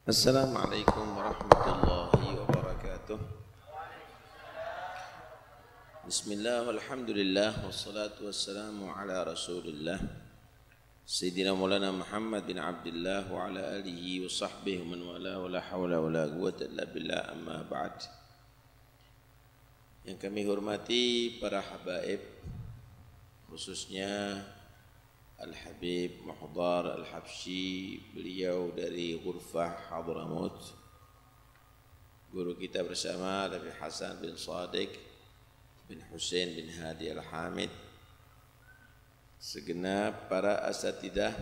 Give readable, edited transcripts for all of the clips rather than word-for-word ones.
Assalamualaikum warahmatullahi wabarakatuh. Bismillah walhamdulillah wassalatu wassalamu ala rasulillah Sayyidina Maulana Muhammad bin Abdullah wa ala alihi wa sahbihi man wala wa la hawla wa la quwwata illa billah amma ba'd. Yang kami hormati para habaib, khususnya Al-Habib Muhdar Al-Habsyi, beliau dari Ghurfah Hadramut, guru kita bersama Nabi Hasan bin Sadiq bin Husain bin Hadi Al-Hamid, segenap para asatidah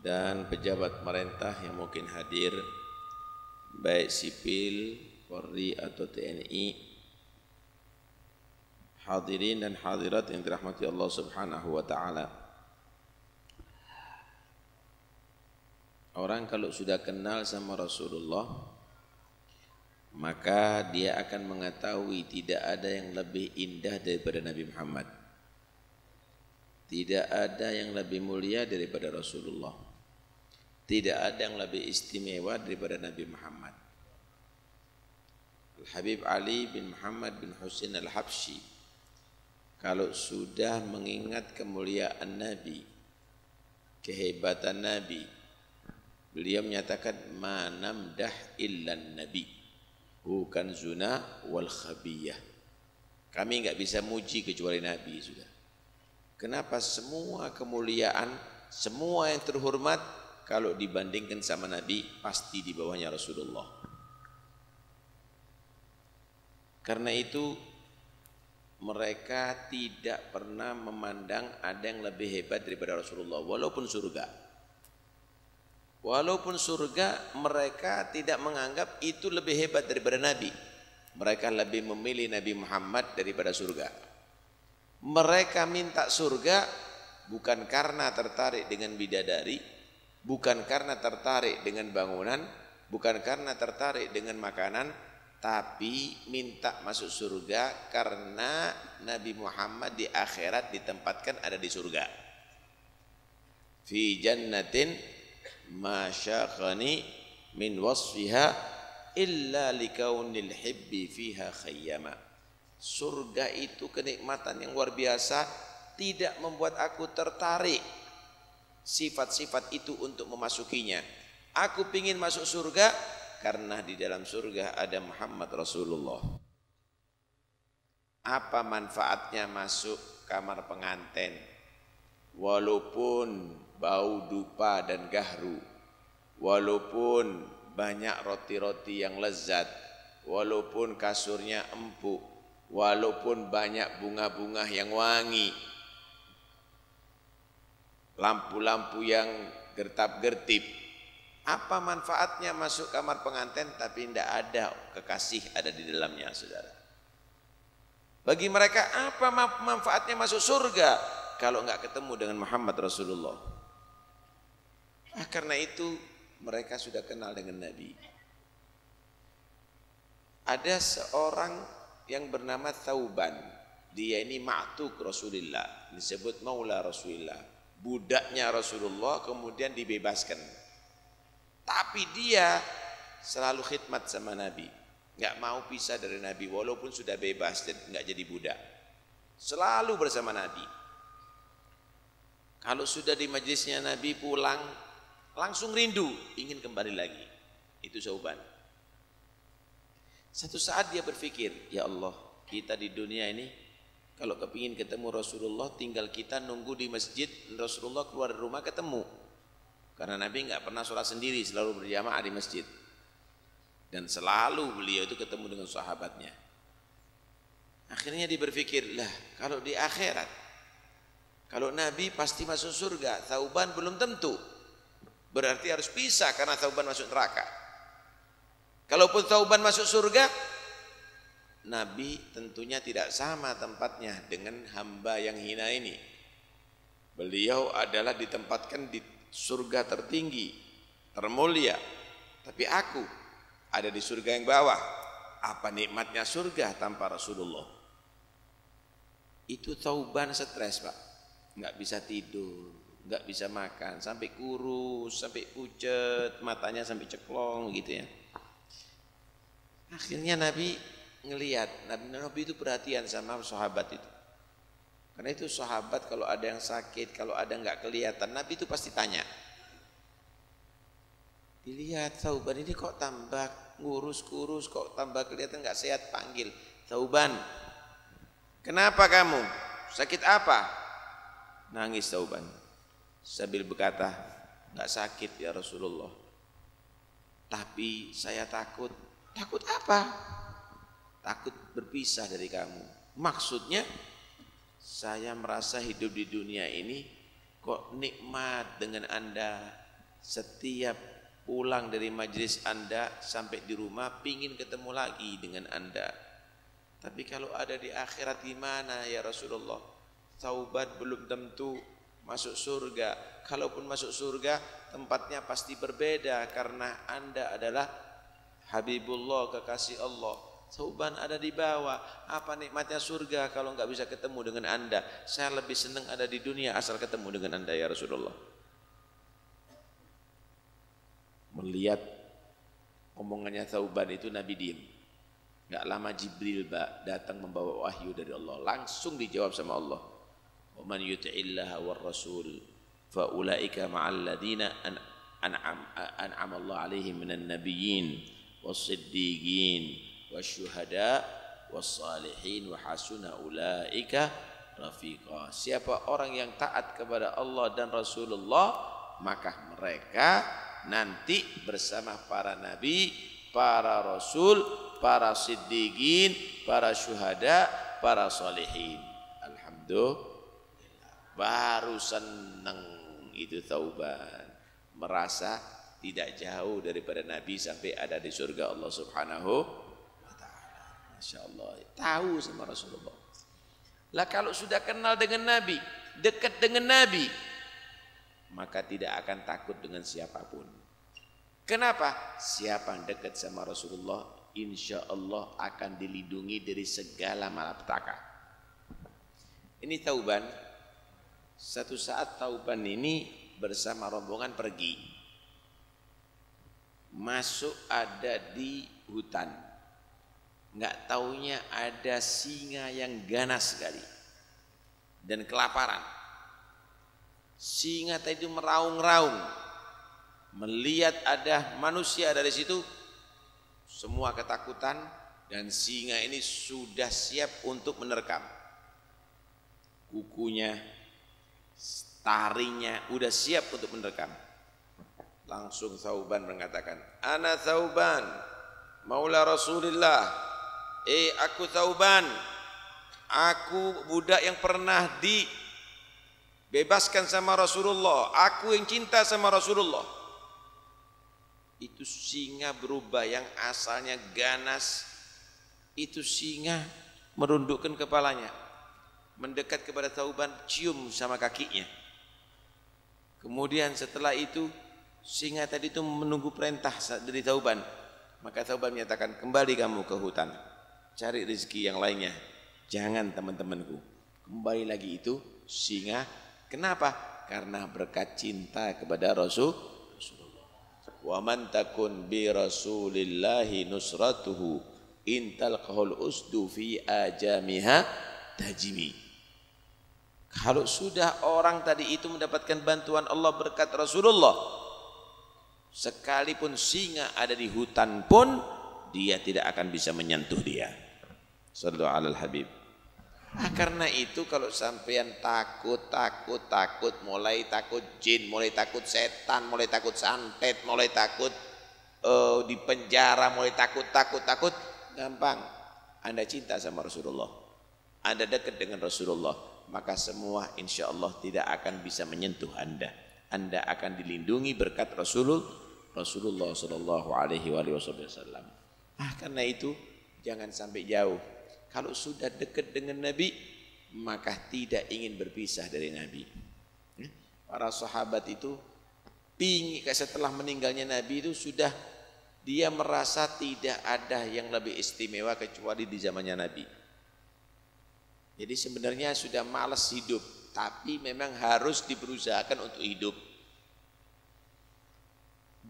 dan pejabat pemerintah yang mungkin hadir, baik sipil, Polri atau TNI, hadirin dan hadirat yang dirahmati Allah Subhanahu wa taala. Orang kalau sudah kenal sama Rasulullah, maka dia akan mengetahui tidak ada yang lebih indah daripada Nabi Muhammad. Tidak ada yang lebih mulia daripada Rasulullah. Tidak ada yang lebih istimewa daripada Nabi Muhammad. Al-Habib Ali bin Muhammad bin Husain Al-Habsyi, kalau sudah mengingat kemuliaan Nabi, kehebatan Nabi, beliau menyatakan manamdah illan Nabi, bukan zuna wal khabiyah. Kami enggak bisa muji kecuali Nabi sudah. Kenapa? Semua kemuliaan, semua yang terhormat kalau dibandingkan sama Nabi pasti di bawahnya Rasulullah. Karena itu mereka tidak pernah memandang ada yang lebih hebat daripada Rasulullah, walaupun surga. Walaupun surga, mereka tidak menganggap itu lebih hebat daripada Nabi. Mereka lebih memilih Nabi Muhammad daripada surga. Mereka minta surga bukan karena tertarik dengan bidadari, bukan karena tertarik dengan bangunan, bukan karena tertarik dengan makanan, tapi minta masuk surga karena Nabi Muhammad di akhirat ditempatkan ada di surga. Fi jannatin ma syakhani min wasfiha illa likaunil hibbi fiha khayyama. Surga itu kenikmatan yang luar biasa, tidak membuat aku tertarik sifat-sifat itu untuk memasukinya. Aku ingin masuk surga karena di dalam surga ada Muhammad Rasulullah. Apa manfaatnya masuk kamar pengantin walaupun bau dupa dan gahru, walaupun banyak roti-roti yang lezat, walaupun kasurnya empuk, walaupun banyak bunga-bunga yang wangi, lampu-lampu yang gertap-gertip. Apa manfaatnya masuk kamar pengantin tapi tidak ada kekasih ada di dalamnya, saudara? Bagi mereka apa manfaatnya masuk surga kalau enggak ketemu dengan Muhammad Rasulullah? Karena itu mereka sudah kenal dengan Nabi. Ada seorang yang bernama Thauban. Dia ini ma'tuk Rasulullah, disebut maula Rasulullah, budaknya Rasulullah, kemudian dibebaskan. Tapi dia selalu khidmat sama Nabi, enggak mau pisah dari Nabi walaupun sudah bebas dan enggak jadi budak. Selalu bersama Nabi. Kalau sudah di majelisnya Nabi pulang, langsung rindu, ingin kembali lagi. Itu Thauban. Satu saat dia berpikir, ya Allah, kita di dunia ini kalau kepingin ketemu Rasulullah, tinggal kita nunggu di masjid, Rasulullah keluar dari rumah ketemu. Karena Nabi enggak pernah sholat sendiri, selalu berjamaah di masjid. Dan selalu beliau itu ketemu dengan sahabatnya. Akhirnya dia berpikir, lah kalau di akhirat, kalau Nabi pasti masuk surga, Thauban belum tentu. Berarti harus pisah karena Thauban masuk neraka. Kalaupun Thauban masuk surga, Nabi tentunya tidak sama tempatnya dengan hamba yang hina ini. Beliau adalah ditempatkan di surga tertinggi, termulia, tapi aku ada di surga yang bawah. Apa nikmatnya surga tanpa Rasulullah? Itu Thauban stres, Pak. Enggak bisa tidur, nggak bisa makan, sampai kurus, sampai pucet, matanya sampai ceklong gitu ya. Akhirnya Nabi ngelihat, Nabi itu perhatian sama sahabat itu. Karena itu sahabat kalau ada yang sakit, kalau ada nggak kelihatan, Nabi itu pasti tanya. Dilihat Thauban ini kok tambah ngurus-kurus, kok tambah kelihatan nggak sehat, panggil Thauban. Kenapa kamu? Sakit apa? Nangis Thauban sambil berkata, nggak sakit ya Rasulullah. Tapi saya takut. Takut apa? Takut berpisah dari kamu. Maksudnya saya merasa hidup di dunia ini kok nikmat dengan Anda. Setiap pulang dari majelis Anda sampai di rumah pingin ketemu lagi dengan Anda. Tapi kalau ada di akhirat gimana ya Rasulullah? Thauban belum tentu masuk surga. Kalaupun masuk surga tempatnya pasti berbeda karena Anda adalah Habibullah, kekasih Allah. Thauban ada di bawah. Apa nikmatnya surga kalau enggak bisa ketemu dengan Anda? Saya lebih senang ada di dunia asal ketemu dengan Anda ya Rasulullah. Melihat omongannya Thauban itu Nabi diam. Enggak lama Jibril datang membawa wahyu dari Allah. Langsung dijawab sama Allah. Wa man yuti'illaha war rasul fa ulaika ma'al ladina an'ama Allah 'alaihim minan nabiyyin was-siddiqin wasyuhada wassalihin wa hasuna ulaika rafiqa. Siapa orang yang taat kepada Allah dan Rasulullah, maka mereka nanti bersama para nabi, para rasul, para siddiqin, para syuhada, para salihin. Alhamdulillah. Baru senang itu Thauban, merasa tidak jauh daripada Nabi sampai ada di surga Allah Subhanahu. Masya Allah, tahu sama Rasulullah. Lah kalau sudah kenal dengan Nabi, dekat dengan Nabi, maka tidak akan takut dengan siapapun. Kenapa? Siapa yang dekat sama Rasulullah, insya Allah akan dilindungi dari segala malapetaka. Ini Thauban. Satu saat Thauban ini bersama rombongan pergi. Masuk ada di hutan. Nggak taunya ada singa yang ganas sekali dan kelaparan. Singa tadi itu meraung-raung, melihat ada manusia dari situ, semua ketakutan dan singa ini sudah siap untuk menerkam. Kukunya, taringnya udah siap untuk menerkam. Langsung Thauban mengatakan, "Ana Thauban, Maula Rasulillah." Aku Thauban, aku budak yang pernah dibebaskan sama Rasulullah, aku yang cinta sama Rasulullah. Itu singa berubah, yang asalnya ganas, itu singa merundukkan kepalanya, mendekat kepada Thauban, cium sama kakinya. Kemudian setelah itu singa tadi itu menunggu perintah dari Thauban. Maka Thauban menyatakan, kembali kamu ke hutan, cari rezeki yang lainnya, jangan teman-temanku. Kembali lagi itu singa. Kenapa? Karena berkat cinta kepada Rasulullah. Wa man takun bi rasulillahi nusratuhu intal qahul usdu fi ajamiha tajimi. Kalau sudah orang tadi itu mendapatkan bantuan Allah berkat Rasulullah, sekalipun singa ada di hutan pun dia tidak akan bisa menyentuh dia. Sallallahu alal habib. Karena itu kalau sampean takut, mulai takut jin, mulai takut setan, mulai takut santet, mulai takut di penjara, mulai takut, gampang. Anda cinta sama Rasulullah, Anda dekat dengan Rasulullah, maka semua insya Allah tidak akan bisa menyentuh Anda. Anda akan dilindungi berkat Rasulullah Sallallahu Alaihi Wasallam. Karena itu jangan sampai jauh. Kalau sudah dekat dengan Nabi, maka tidak ingin berpisah dari Nabi. Para sahabat itu setelah meninggalnya Nabi itu sudah dia merasa tidak ada yang lebih istimewa kecuali di zamannya Nabi. Jadi sebenarnya sudah malas hidup, tapi memang harus diberusahakan untuk hidup.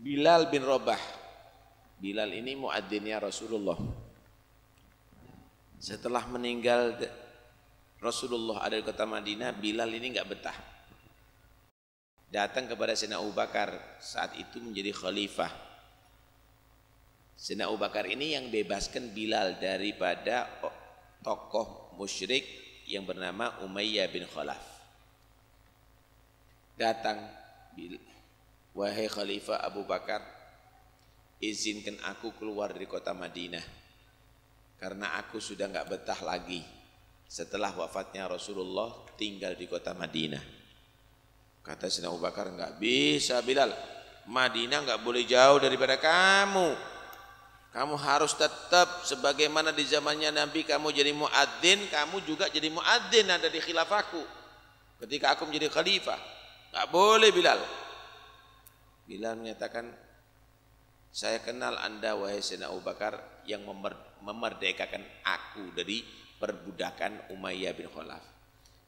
Bilal bin Rabah. Bilal ini muadzinnya Rasulullah. Setelah meninggal Rasulullah ada di kota Madinah, Bilal ini enggak betah. Datang kepada Sayyidina Abu Bakar, saat itu menjadi khalifah. Sayyidina Abu Bakar ini yang bebaskan Bilal daripada tokoh musyrik yang bernama Umayyah bin Khalaf. Datang, wahai Khalifah Abu Bakar, izinkan aku keluar dari kota Madinah, karena aku sudah enggak betah lagi setelah wafatnya Rasulullah tinggal di kota Madinah. Kata Sayyidina Abu Bakar, enggak bisa Bilal, Madinah enggak boleh jauh daripada kamu. Kamu harus tetap sebagaimana di zamannya Nabi kamu jadi muadzin, kamu juga jadi muadzin ada di khilafahku. Ketika aku menjadi khalifah, enggak boleh Bilal. Bilal menyatakan, saya kenal Anda wahai Sayyidina Abu Bakar yang memerdekakan aku dari perbudakan Umayyah bin Khalaf.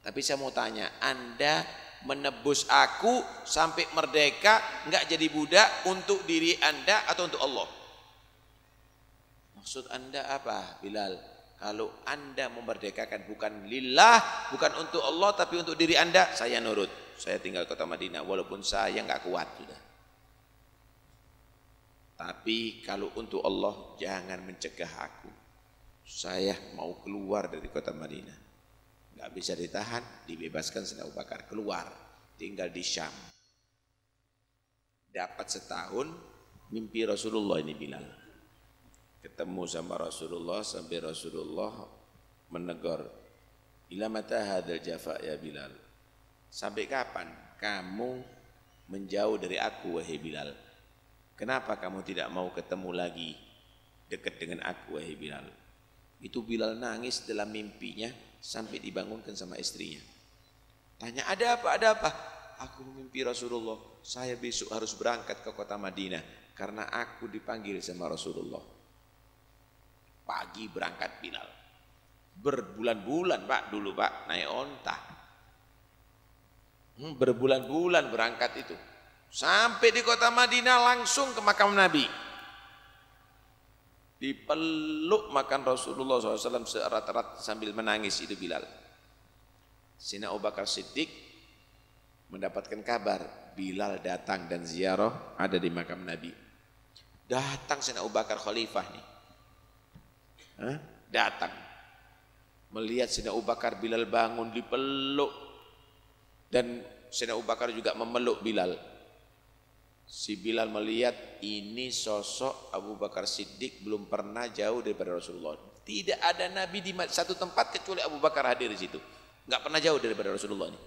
Tapi saya mau tanya, Anda menebus aku sampai merdeka, enggak jadi budak untuk diri Anda atau untuk Allah? Maksud Anda apa Bilal? Kalau Anda memerdekakan bukan lillah, bukan untuk Allah tapi untuk diri Anda, saya nurut. Saya tinggal kota Madinah walaupun saya enggak kuat sudah. Tapi kalau untuk Allah jangan mencegah aku. Saya mau keluar dari kota Madinah. Enggak bisa ditahan, dibebaskan Sayyidina Abu Bakar, keluar, tinggal di Syam. Dapat setahun mimpi Rasulullah ini Bilal. Ketemu sama Rasulullah sampai Rasulullah menegur, ila mata hadzal jafa ya Bilal? Sampai kapan kamu menjauh dari aku wahai Bilal? Kenapa kamu tidak mau ketemu lagi dekat dengan aku wahai Bilal? Itu Bilal nangis dalam mimpinya sampai dibangunkan sama istrinya. Tanya, ada apa? Ada apa? Aku mimpi Rasulullah, saya besok harus berangkat ke kota Madinah karena aku dipanggil sama Rasulullah. Pagi berangkat Bilal. Berbulan-bulan Pak dulu Pak naik onta. Berbulan-bulan berangkat itu. Sampai di kota Madinah langsung ke makam Nabi. Dipeluk makan Rasulullah SAW seerat-erat sambil menangis itu Bilal. Sayyidina Abu Bakar Siddiq mendapatkan kabar Bilal datang dan ziarah ada di makam Nabi. Datang Sayyidina Abu Bakar khalifah nih. Datang. Melihat Sayyidina Abu Bakar, Bilal bangun dipeluk. Dan Sayyidina Abu Bakar juga memeluk Bilal. Si Bilal melihat ini sosok Abu Bakar Siddiq belum pernah jauh daripada Rasulullah. Tidak ada Nabi di satu tempat kecuali Abu Bakar hadir di situ. Enggak pernah jauh daripada Rasulullah ini.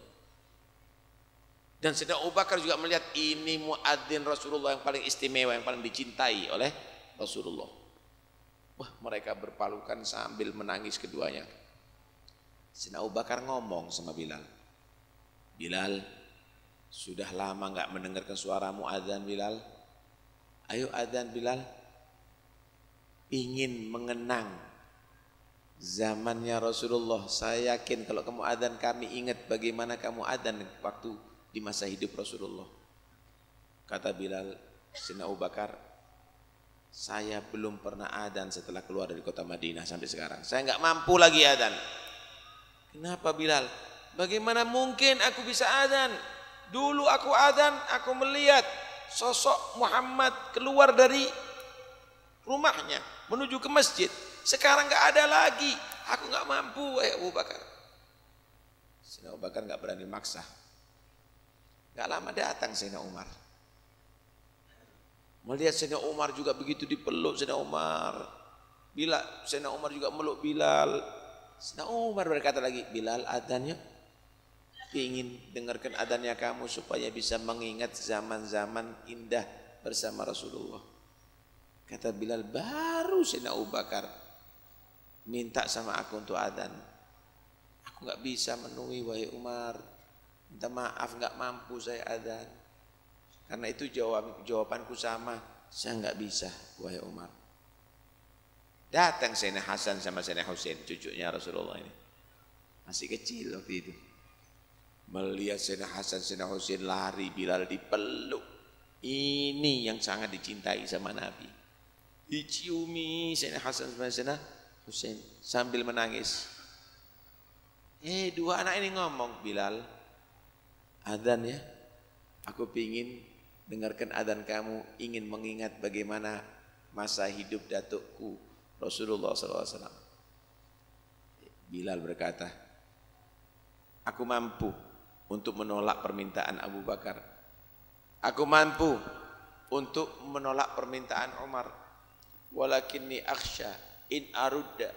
Dan Sayyidina Abu Bakar juga melihat ini muadzin Rasulullah yang paling istimewa, yang paling dicintai oleh Rasulullah. Wah, mereka berpalukan sambil menangis keduanya. Sayyidina Abu Bakar ngomong sama Bilal. Bilal, sudah lama enggak mendengarkan suaramu adzan Bilal. Ayo adzan Bilal. Ingin mengenang zamannya Rasulullah. Saya yakin kalau kamu adzan kami ingat bagaimana kamu adzan waktu di masa hidup Rasulullah. Kata Bilal, Sayyidina Abu Bakar, saya belum pernah adzan setelah keluar dari kota Madinah sampai sekarang. Saya enggak mampu lagi adzan. Kenapa Bilal? Bagaimana mungkin aku bisa adzan? Dulu aku adzan, aku melihat sosok Muhammad keluar dari rumahnya menuju ke masjid. Sekarang enggak ada lagi. Aku enggak mampu, Abu Bakar. Sayyidina Abu Bakar enggak berani maksa. Enggak lama datang Sayyidina Umar. Melihat Sayyidina Umar juga begitu dipeluk Sayyidina Umar. Sayyidina Umar juga meluk Bilal. Sayyidina Umar berkata lagi, Bilal adzan yuk. Ingin dengarkan adzannya kamu supaya bisa mengingat zaman-zaman indah bersama Rasulullah. Kata Bilal, baru Sayyidina Abu Bakar minta sama aku untuk adzan. Aku enggak bisa memenuhi wahai Umar. Minta maaf enggak mampu saya adzan. Karena itu jawabanku sama, saya enggak bisa wahai Umar. Datang Sayyidina Hasan sama Sayyidina Husain, cucunya Rasulullah ini. Masih kecil waktu itu. Melihat Sayyidina Hasan, Sayyidina Husain lari, Bilal dipeluk. Ini yang sangat dicintai sama Nabi. Diciumi Sayyidina Hasan sama Sayyidina Husain sambil menangis. Dua anak ini ngomong, Bilal, adzan ya. Aku pingin dengarkan adzan kamu, ingin mengingat bagaimana masa hidup datukku Rasulullah SAW. Bilal berkata, aku mampu untuk menolak permintaan Abu Bakar. Aku mampu untuk menolak permintaan Umar. Walakinni akhsha in arudda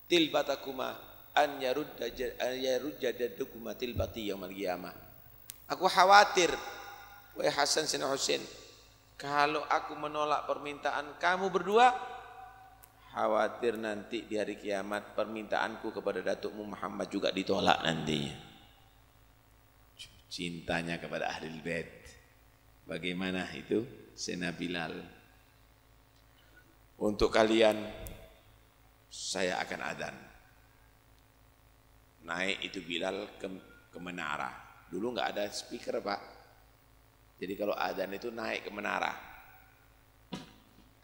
tilbatakuma an yarudda jaddukuma tilbati yaumil qiyamah. Aku khawatir, wahai Hasan bin Husain, kalau aku menolak permintaan kamu berdua, khawatir nanti di hari kiamat permintaanku kepada datukmu Muhammad juga ditolak nantinya. Cintanya kepada Ahlul Bait. Bagaimana itu? Sayyidina Bilal. Untuk kalian saya akan adzan. Naik itu Bilal ke menara. Dulu enggak ada speaker, Pak. Jadi kalau adzan itu naik ke menara.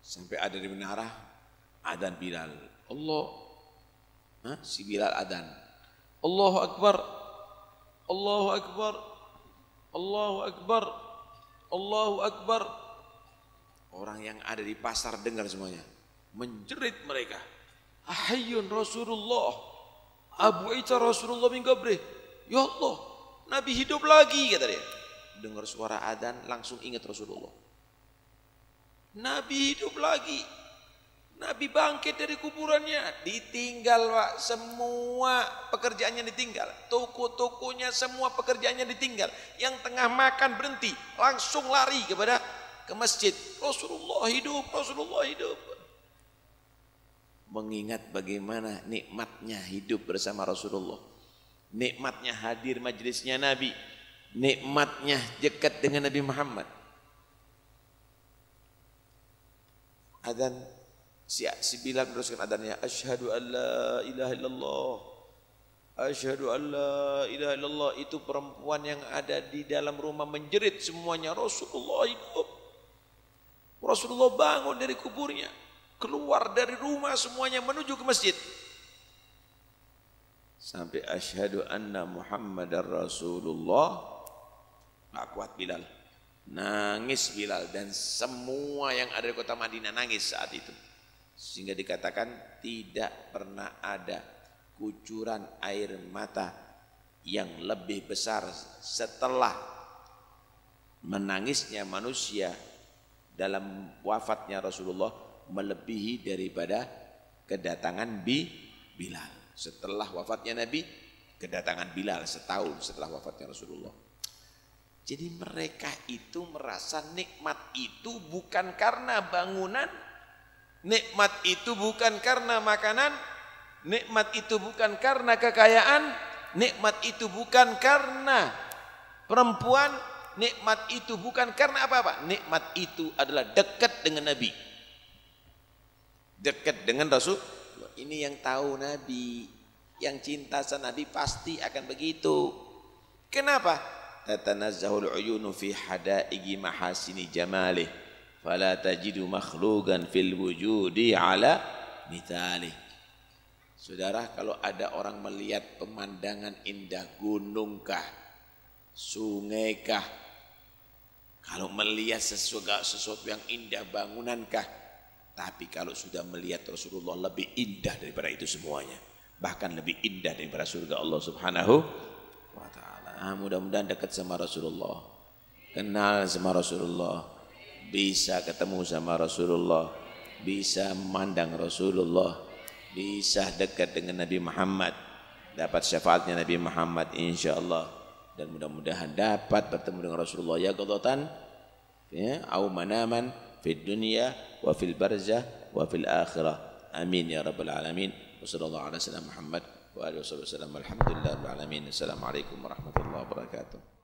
Sampai ada di menara, adzan Bilal. Si Bilal adzan. Allahu Akbar. Allahu Akbar. Allahu Akbar. Allahu Akbar. Orang yang ada di pasar dengar semuanya. Menjerit mereka. Ahayyun Rasulullah. Abu Isa Rasulullah min qabrih. Ya Allah, Nabi hidup lagi, kata dia. Dengar suara adzan langsung ingat Rasulullah. Nabi hidup lagi. Nabi bangkit dari kuburannya. Ditinggal, Pak. Semua pekerjaannya ditinggal. Toko-tokonya semua pekerjaannya ditinggal. Yang tengah makan berhenti. Langsung lari ke masjid. Rasulullah hidup, Rasulullah hidup. Mengingat bagaimana nikmatnya hidup bersama Rasulullah. Nikmatnya hadir majelisnya Nabi. Nikmatnya dekat dengan Nabi Muhammad. Adzan si Bilal meneruskan adzannya, asyhadu an la ilaha illallah. Asyhadu an la ilaha illallah. Itu perempuan yang ada di dalam rumah menjerit semuanya, Rasulullah hidup. Rasulullah bangun dari kuburnya, keluar dari rumah semuanya menuju ke masjid. Sampai asyhadu anna Muhammadar Rasulullah. Enggak kuat Bilal. Nangis Bilal dan semua yang ada di kota Madinah nangis saat itu. Sehingga dikatakan tidak pernah ada kucuran air mata yang lebih besar setelah menangisnya manusia dalam wafatnya Rasulullah melebihi daripada kedatangan Bilal. Setelah wafatnya Nabi, kedatangan Bilal setahun setelah wafatnya Rasulullah. Jadi mereka itu merasa nikmat itu bukan karena bangunan, nikmat itu bukan karena makanan, nikmat itu bukan karena kekayaan, nikmat itu bukan karena perempuan, nikmat itu bukan karena apa-apa. Nikmat itu adalah dekat dengan Nabi, dekat dengan Rasul. Ini yang tahu Nabi, yang cinta sama Nabi pasti akan begitu. Kenapa? Tatanazzahul uyunu fi hadaigi mahasini jamalih fala tajidu makhluqan fil wujudi ala mithalih. Saudara, kalau ada orang melihat pemandangan indah, gunungkah, sungaikah, kalau melihat sesuatu yang indah, bangunankah, tapi kalau sudah melihat Rasulullah lebih indah daripada itu semuanya, bahkan lebih indah daripada surga Allah Subhanahu wa ta'ala. Mudah-mudahan dekat sama Rasulullah, kenal sama Rasulullah, bisa ketemu sama Rasulullah, bisa memandang Rasulullah, bisa dekat dengan Nabi Muhammad, dapat syafaatnya Nabi Muhammad insyaallah, dan mudah-mudahan dapat bertemu dengan Rasulullah ya qadatan ya au manaman fid dunya wa fil barzah wa fil akhirah. Amin ya rabbal alamin. Wassallallahu ala sayyidina Muhammad wa alihi wasallam. Alhamdulillah rabbil alamin. Assalamualaikum warahmatullahi wabarakatuh.